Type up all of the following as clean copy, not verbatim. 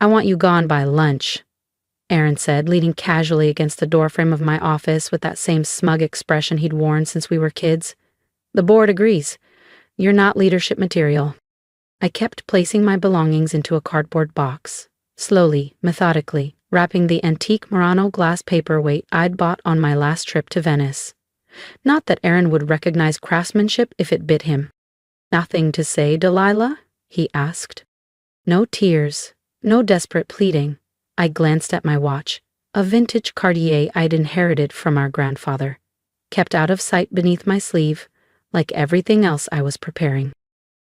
I want you gone by lunch, Aaron said, leaning casually against the doorframe of my office with that same smug expression he'd worn since we were kids. The board agrees. You're not leadership material. I kept placing my belongings into a cardboard box, slowly, methodically, wrapping the antique Murano glass paperweight I'd bought on my last trip to Venice. Not that Aaron would recognize craftsmanship if it bit him. Nothing to say, Delilah? He asked. No tears, no desperate pleading. I glanced at my watch, a vintage Cartier I'd inherited from our grandfather, kept out of sight beneath my sleeve, like everything else I was preparing.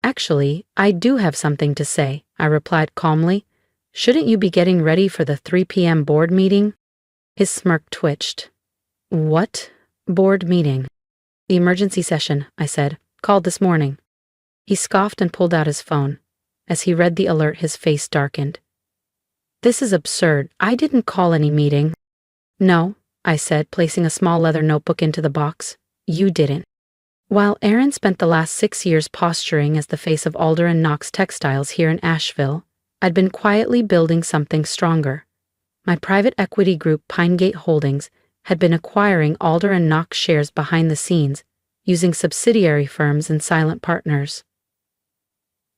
Actually, I do have something to say, I replied calmly. Shouldn't you be getting ready for the 3 p.m. board meeting? His smirk twitched. What? Board meeting? The emergency session, I said, called this morning. He scoffed and pulled out his phone. As he read the alert, his face darkened. This is absurd. I didn't call any meeting. No, I said, placing a small leather notebook into the box. You didn't. While Aaron spent the last 6 years posturing as the face of Alder and Knox Textiles here in Asheville, I'd been quietly building something stronger. My private equity group Pinegate Holdings had been acquiring Alder and Knox shares behind the scenes, using subsidiary firms and silent partners.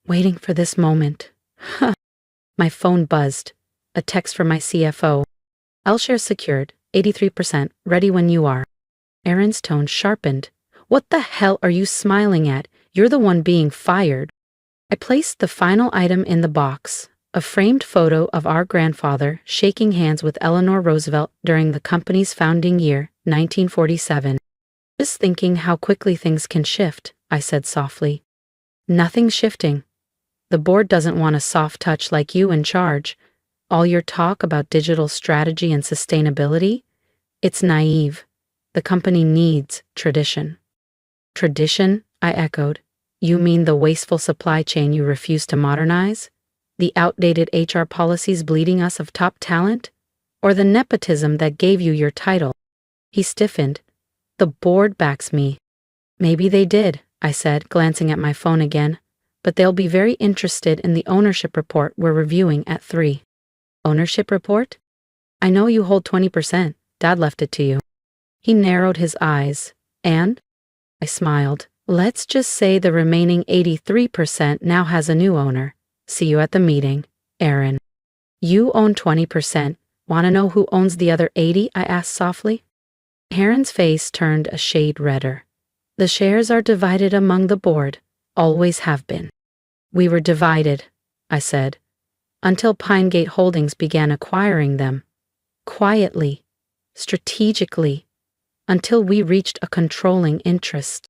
Waiting for this moment. Huh. My phone buzzed. A text from my CFO. All shares secured, 83%, ready when you are. Aaron's tone sharpened. What the hell are you smiling at? You're the one being fired. I placed the final item in the box, a framed photo of our grandfather shaking hands with Eleanor Roosevelt during the company's founding year, 1947. Just thinking how quickly things can shift, I said softly. Nothing's shifting. The board doesn't want a soft touch like you in charge. All your talk about digital strategy and sustainability? It's naive. The company needs tradition. Tradition? I echoed. You mean the wasteful supply chain you refuse to modernize? The outdated HR policies bleeding us of top talent? Or the nepotism that gave you your title? He stiffened. The board backs me. Maybe they did, I said, glancing at my phone again, but they'll be very interested in the ownership report we're reviewing at 3. Ownership report? I know you hold 20%. Dad left it to you. He narrowed his eyes. And? I smiled. Let's just say the remaining 83% now has a new owner. See you at the meeting, Aaron. You own 20%. Want to know who owns the other 80? I asked softly. Aaron's face turned a shade redder. The shares are divided among the board. Always have been. We were divided, I said, until Pinegate Holdings began acquiring them. Quietly, strategically, until we reached a controlling interest.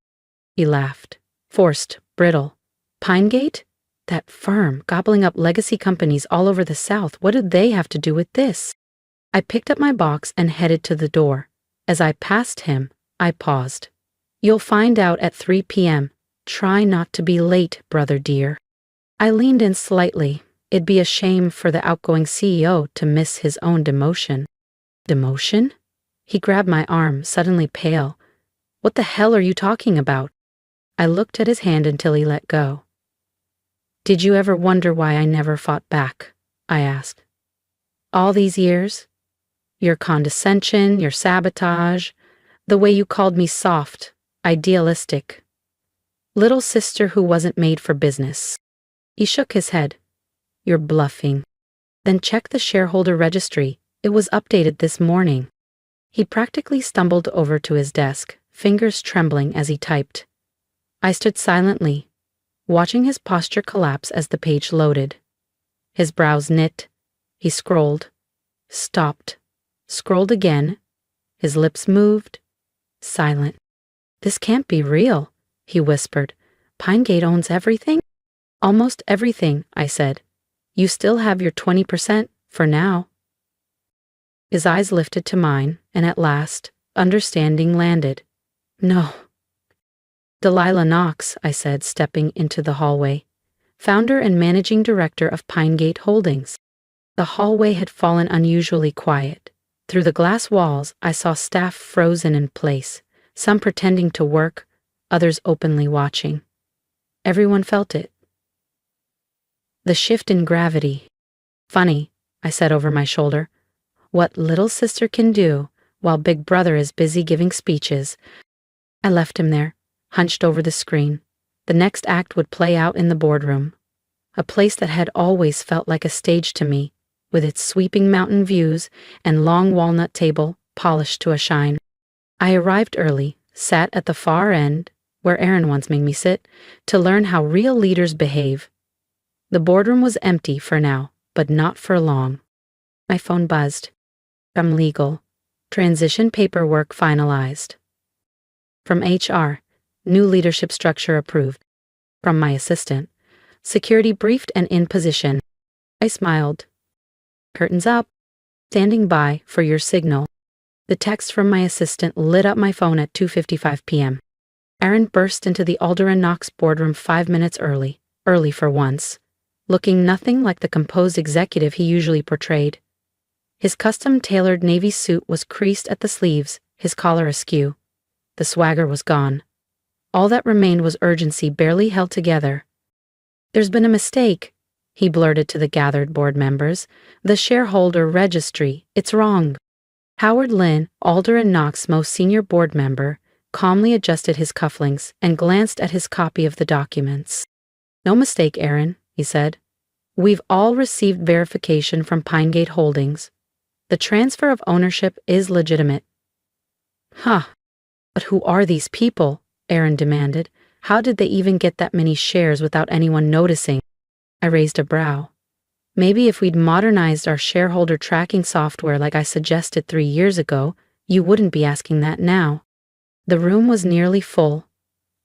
He laughed. Forced, brittle. Pinegate? That firm, gobbling up legacy companies all over the South, what did they have to do with this? I picked up my box and headed to the door. As I passed him, I paused. You'll find out at 3 p.m. Try not to be late, brother dear. I leaned in slightly. It'd be a shame for the outgoing CEO to miss his own demotion. Demotion? He grabbed my arm, suddenly pale. What the hell are you talking about? I looked at his hand until he let go. Did you ever wonder why I never fought back? I asked. All these years? Your condescension, your sabotage, the way you called me soft, idealistic. Little sister who wasn't made for business. He shook his head. You're bluffing. Then check the shareholder registry. It was updated this morning. He practically stumbled over to his desk, fingers trembling as he typed. I stood silently, watching his posture collapse as the page loaded. His brows knit. He scrolled, stopped, scrolled again. His lips moved. Silent. This can't be real, he whispered. Pinegate owns everything? Almost everything, I said. You still have your 20%, for now. His eyes lifted to mine, and at last, understanding landed. No. Delilah Knox, I said, stepping into the hallway. Founder and managing director of Pinegate Holdings. The hallway had fallen unusually quiet. Through the glass walls, I saw staff frozen in place, some pretending to work, others openly watching. Everyone felt it. The shift in gravity. Funny, I said over my shoulder. What little sister can do while big brother is busy giving speeches. I left him there, hunched over the screen. The next act would play out in the boardroom, a place that had always felt like a stage to me, with its sweeping mountain views and long walnut table polished to a shine. I arrived early, sat at the far end, where Aaron once made me sit, to learn how real leaders behave. The boardroom was empty for now, but not for long. My phone buzzed. From legal. Transition paperwork finalized. From HR. New leadership structure approved. From my assistant. Security briefed and in position. I smiled. Curtains up. Standing by for your signal. The text from my assistant lit up my phone at 2:55 p.m. Aaron burst into the Alder & Knox boardroom 5 minutes early for once, looking nothing like the composed executive he usually portrayed. His custom-tailored navy suit was creased at the sleeves, his collar askew. The swagger was gone. All that remained was urgency barely held together. "There's been a mistake," he blurted to the gathered board members. "The shareholder registry, it's wrong." Howard Lynn, Alder & Knox's most senior board member, calmly adjusted his cufflinks and glanced at his copy of the documents. "No mistake, Aaron," he said. "We've all received verification from Pinegate Holdings. The transfer of ownership is legitimate." "Huh. But who are these people?" Aaron demanded. "How did they even get that many shares without anyone noticing?" I raised a brow. "Maybe if we'd modernized our shareholder tracking software like I suggested 3 years ago, you wouldn't be asking that now." The room was nearly full.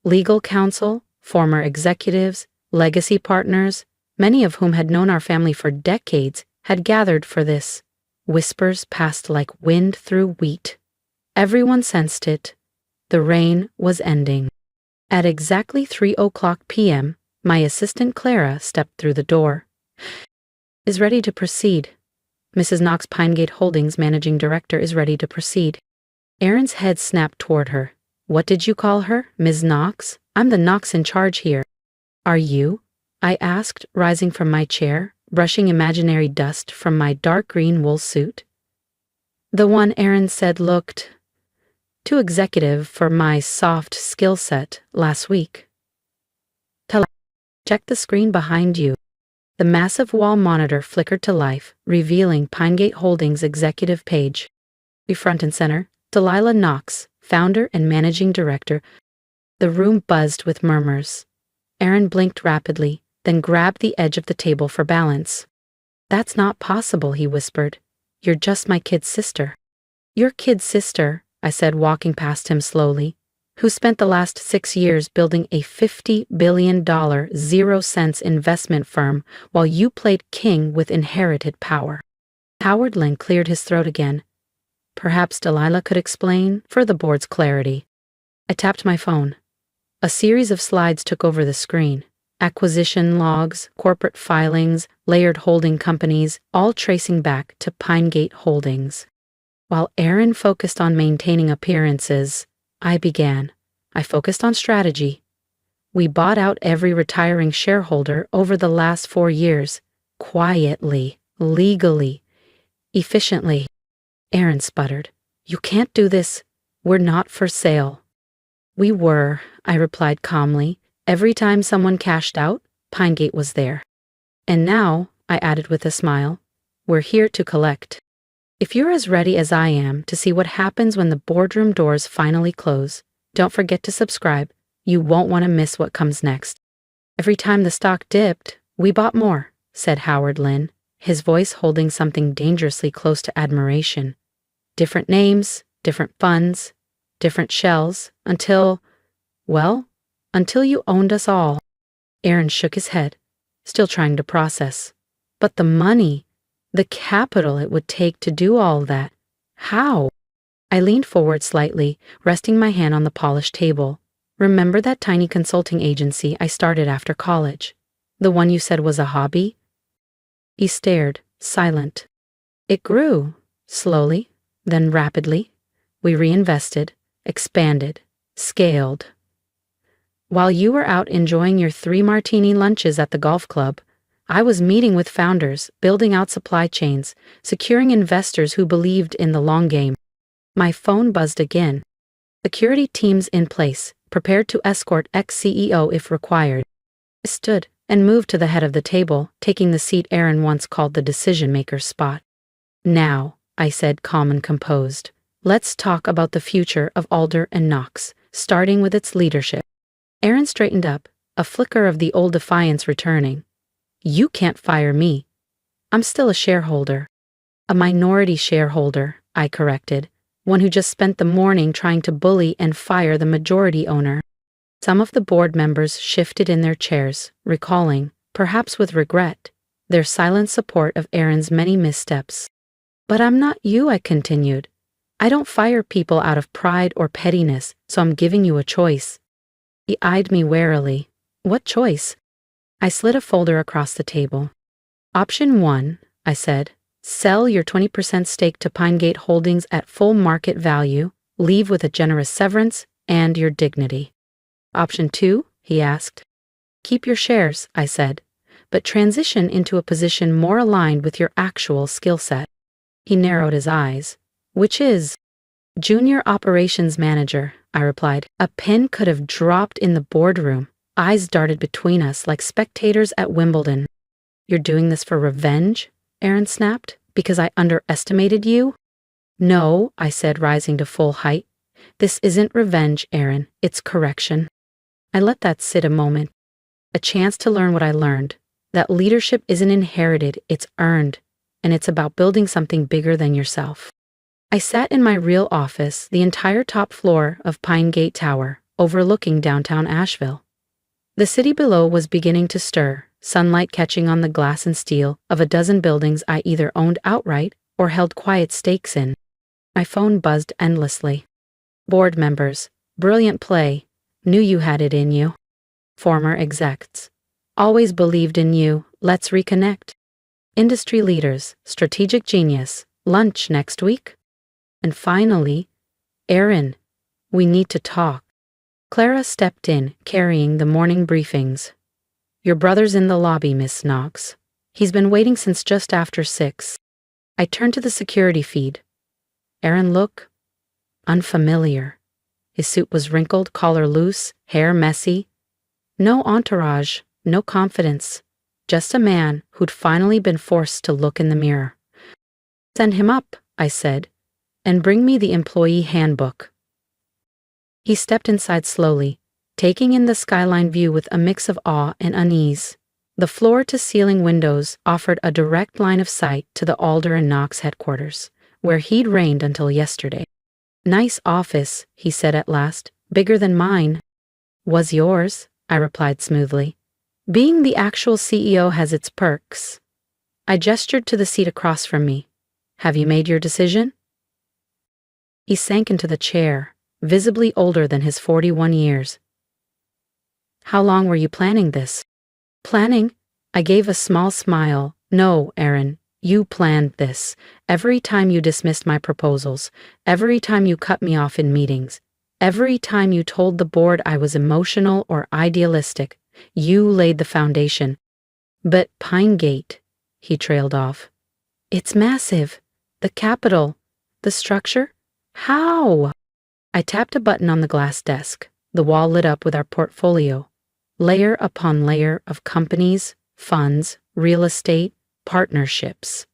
Legal counsel, former executives, legacy partners, many of whom had known our family for decades, had gathered for this. Whispers passed like wind through wheat. Everyone sensed it. The rain was ending. At exactly 3:00 p.m., my assistant Clara stepped through the door. "Is ready to proceed. Mrs. Knox, Pinegate Holdings Managing Director, is ready to proceed." Aaron's head snapped toward her. "What did you call her? Ms. Knox? I'm the Knox in charge here." "Are you?" I asked, rising from my chair, brushing imaginary dust from my dark green wool suit. The one Aaron said looked too executive for my soft skill set last week. Check the screen behind you. The massive wall monitor flickered to life, revealing Pinegate Holdings' executive page. Front and center, Delilah Knox, founder and managing director. The room buzzed with murmurs. Aaron blinked rapidly, then grabbed the edge of the table for balance. "That's not possible," he whispered. "You're just my kid's sister." "Your kid's sister," I said, walking past him slowly, "who spent the last 6 years building a $50 billion 0-cents investment firm while you played king with inherited power." Howard Lynn cleared his throat again. Perhaps Delilah could explain for the board's clarity. I tapped my phone. A series of slides took over the screen. Acquisition logs, corporate filings, layered holding companies, all tracing back to Pinegate Holdings. While Aaron focused on maintaining appearances, I began. I focused on strategy. We bought out every retiring shareholder over the last 4 years, quietly, legally, efficiently. Aaron sputtered. "You can't do this. We're not for sale." "We were," I replied calmly. "Every time someone cashed out, Pinegate was there. And now," I added with a smile, "we're here to collect." If you're as ready as I am to see what happens when the boardroom doors finally close, don't forget to subscribe. You won't want to miss what comes next. "Every time the stock dipped, we bought more," said Howard Lynn, his voice holding something dangerously close to admiration. "Different names, different funds, different shells, until you owned us all." Aaron shook his head, still trying to process. "But the money, the capital it would take to do all that. How?" I leaned forward slightly, resting my hand on the polished table. "Remember that tiny consulting agency I started after college? The one you said was a hobby?" He stared, silent. "It grew, slowly, then rapidly. We reinvested, expanded, scaled. While you were out enjoying your 3 martini lunches at the golf club, I was meeting with founders, building out supply chains, securing investors who believed in the long game. My phone buzzed again. Security teams in place, prepared to escort ex-CEO if required. I stood and moved to the head of the table, taking the seat Aaron once called the decision-maker's spot. Now, I said, calm and composed, let's talk about the future of Alder and Knox, starting with its leadership. Aaron straightened up, a flicker of the old defiance returning. You can't fire me. I'm still a shareholder. A minority shareholder, I corrected, one who just spent the morning trying to bully and fire the majority owner. Some of the board members shifted in their chairs, recalling, perhaps with regret, their silent support of Aaron's many missteps. But I'm not you, I continued. I don't fire people out of pride or pettiness, so I'm giving you a choice. He eyed me warily. What choice? I slid a folder across the table. Option 1, I said, sell your 20% stake to Pinegate Holdings at full market value, leave with a generous severance, and your dignity. Option 2, he asked. Keep your shares, I said, but transition into a position more aligned with your actual skill set. He narrowed his eyes. Which is? Junior operations manager, I replied. A pin could have dropped in the boardroom. Eyes darted between us like spectators at Wimbledon. You're doing this for revenge? Aaron snapped. Because I underestimated you? No, I said, rising to full height. This isn't revenge, Aaron. It's correction. I let that sit a moment. A chance to learn what I learned. That leadership isn't inherited, it's earned. And it's about building something bigger than yourself. I sat in my real office, the entire top floor of Pinegate Tower, overlooking downtown Asheville. The city below was beginning to stir, sunlight catching on the glass and steel of a dozen buildings I either owned outright or held quiet stakes in. My phone buzzed endlessly. Board members, brilliant play, knew you had it in you. Former execs, always believed in you, let's reconnect. Industry leaders, strategic genius, lunch next week. And finally, Aaron, we need to talk. Clara stepped in, carrying the morning briefings. Your brother's in the lobby, Miss Knox. He's been waiting since just after 6. I turned to the security feed. Aaron looked unfamiliar. His suit was wrinkled, collar loose, hair messy. No entourage, no confidence. Just a man who'd finally been forced to look in the mirror. Send him up, I said, and bring me the employee handbook. He stepped inside slowly, taking in the skyline view with a mix of awe and unease. The floor-to-ceiling windows offered a direct line of sight to the Alder and Knox headquarters, where he'd reigned until yesterday. Nice office, he said at last, bigger than mine. Was yours, I replied smoothly. Being the actual CEO has its perks. I gestured to the seat across from me. Have you made your decision? He sank into the chair, visibly older than his 41 years. How long were you planning this? Planning? I gave a small smile. No, Aaron, you planned this. Every time you dismissed my proposals, every time you cut me off in meetings, every time you told the board I was emotional or idealistic, you laid the foundation. But Pinegate, he trailed off. It's massive. The capital, the structure. How? I tapped a button on the glass desk. The wall lit up with our portfolio. Layer upon layer of companies, funds, real estate, partnerships.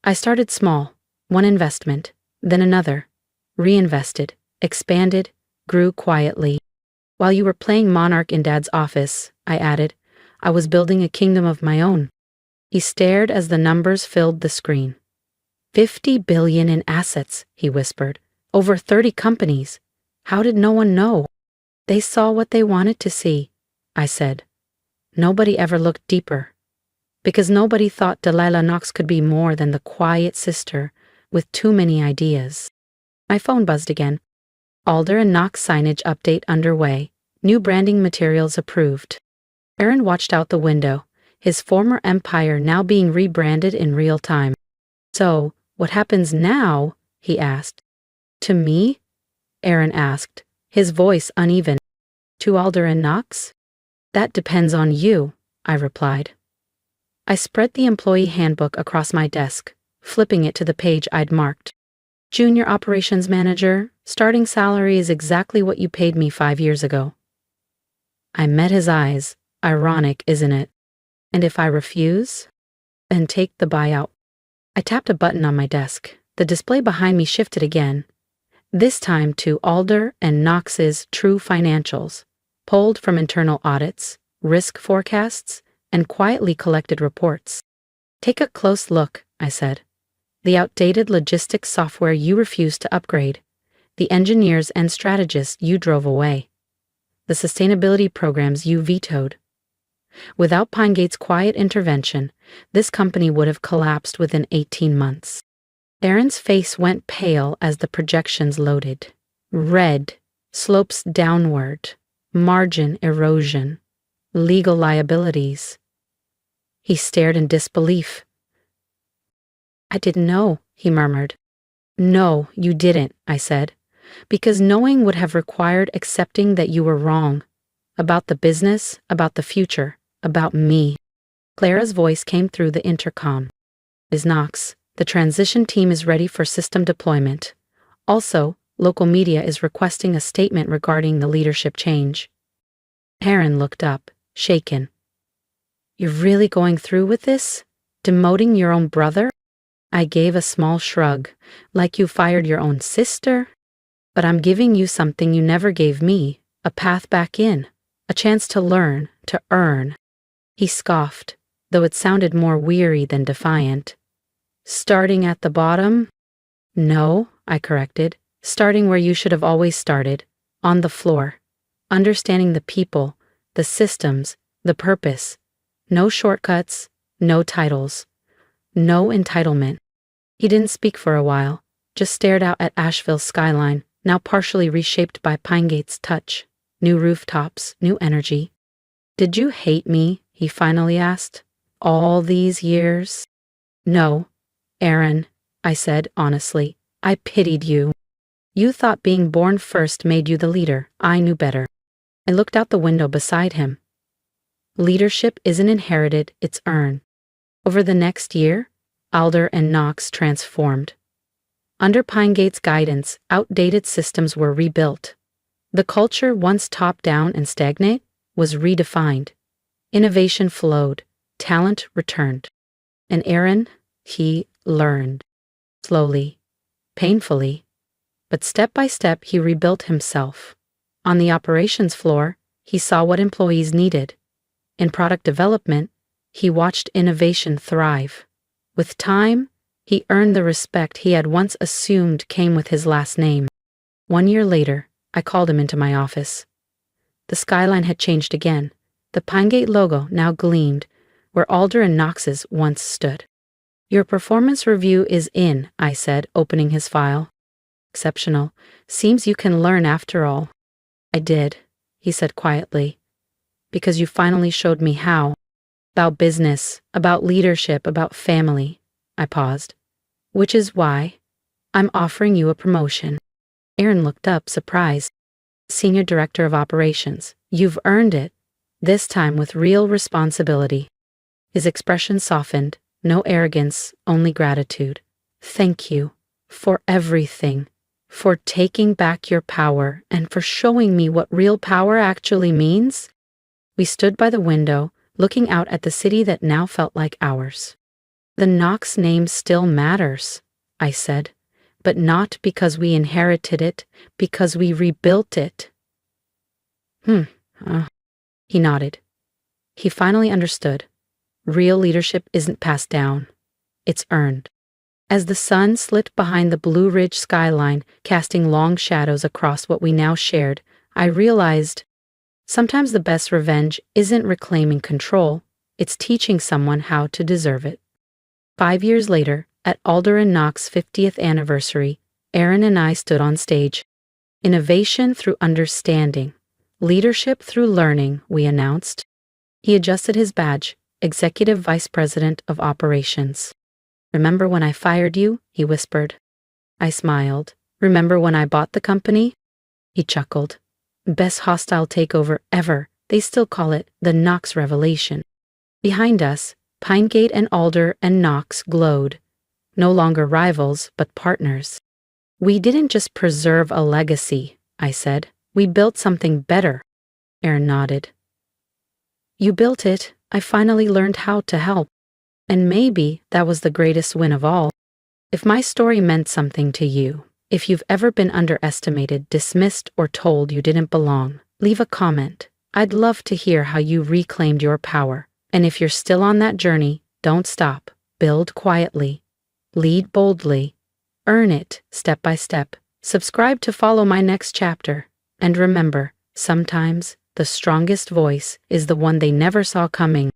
I started small, one investment, then another, reinvested, expanded, grew quietly. While you were playing Monarch in Dad's office, I added, I was building a kingdom of my own. He stared as the numbers filled the screen. 50 billion in assets, he whispered. Over 30 companies. How did no one know? They saw what they wanted to see, I said. Nobody ever looked deeper. Because nobody thought Delilah Knox could be more than the quiet sister with too many ideas. My phone buzzed again. Alder and Knox signage update underway. New branding materials approved. Aaron watched out the window, his former empire now being rebranded in real time. So, what happens now? He asked. To me? Aaron asked, his voice uneven. To Alder and Knox? That depends on you, I replied. I spread the employee handbook across my desk, flipping it to the page I'd marked. Junior operations manager, starting salary is exactly what you paid me 5 years ago. I met his eyes. Ironic, isn't it? And if I refuse? Then take the buyout. I tapped a button on my desk. The display behind me shifted again, this time to Alder and Knox's true financials, pulled from internal audits, risk forecasts, and quietly collected reports. Take a close look, I said. The outdated logistics software you refused to upgrade, the engineers and strategists you drove away, the sustainability programs you vetoed. Without Pinegate's quiet intervention, this company would have collapsed within 18 months. Aaron's face went pale as the projections loaded. Red, slopes downward, margin erosion, legal liabilities. He stared in disbelief. I didn't know, he murmured. No, you didn't, I said, because knowing would have required accepting that you were wrong. About the business, about the future, about me. Clara's voice came through the intercom. Ms. Knox, the transition team is ready for system deployment. Also, local media is requesting a statement regarding the leadership change. Aaron looked up, shaken. You're really going through with this? Demoting your own brother? I gave a small shrug, like you fired your own sister. But I'm giving you something you never gave me, a path back in, a chance to learn, to earn. He scoffed, though it sounded more weary than defiant. Starting at the bottom? No, I corrected. Starting where you should have always started, on the floor. Understanding the people, the systems, the purpose. No shortcuts, no titles. No entitlement. He didn't speak for a while, just stared out at Asheville's skyline, now partially reshaped by Pinegate's touch. New rooftops, new energy. Did you hate me? He finally asked. All these years? No, Aaron, I said honestly. I pitied you. You thought being born first made you the leader. I knew better. I looked out the window beside him. Leadership isn't inherited, it's earned. Over the next year, Alder and Knox transformed. Under Pinegate's guidance, outdated systems were rebuilt. The culture, once top-down and stagnant, was redefined. Innovation flowed, talent returned. And Aaron, he learned. Slowly, painfully, but step by step he rebuilt himself. On the operations floor, he saw what employees needed. In product development, he watched innovation thrive. With time, he earned the respect he had once assumed came with his last name. 1 year later, I called him into my office. The skyline had changed again. The Pinegate logo now gleamed where Alder and Knox's once stood. Your performance review is in, I said, opening his file. Exceptional. Seems you can learn after all. I did, he said quietly. Because you finally showed me how. About business, about leadership, about family. I paused. Which is why I'm offering you a promotion. Aaron looked up, surprised. Senior Director of Operations. You've earned it. This time with real responsibility. His expression softened. No arrogance, only gratitude. Thank you for everything. For taking back your power and for showing me what real power actually means. We stood by the window, looking out at the city that now felt like ours. The Knox name still matters, I said, but not because we inherited it, because we rebuilt it. He nodded. He finally understood. Real leadership isn't passed down. It's earned. As the sun slit behind the Blue Ridge skyline, casting long shadows across what we now shared, I realized sometimes the best revenge isn't reclaiming control, it's teaching someone how to deserve it. 5 years later, at Alder and Knox's 50th anniversary, Aaron and I stood on stage. Innovation through understanding. Leadership through learning, we announced. He adjusted his badge, Executive Vice President of Operations. Remember when I fired you? He whispered. I smiled. Remember when I bought the company? He chuckled. Best hostile takeover ever. They still call it the Knox Revelation. Behind us, Pinegate and Alder and Knox glowed. No longer rivals, but partners. We didn't just preserve a legacy, I said. We built something better. Aaron nodded. You built it. I finally learned how to help. And maybe that was the greatest win of all. If my story meant something to you, if you've ever been underestimated, dismissed, or told you didn't belong, leave a comment. I'd love to hear how you reclaimed your power. And if you're still on that journey, don't stop. Build quietly. Lead boldly. Earn it step by step. Subscribe to follow my next chapter. And remember, sometimes the strongest voice is the one they never saw coming.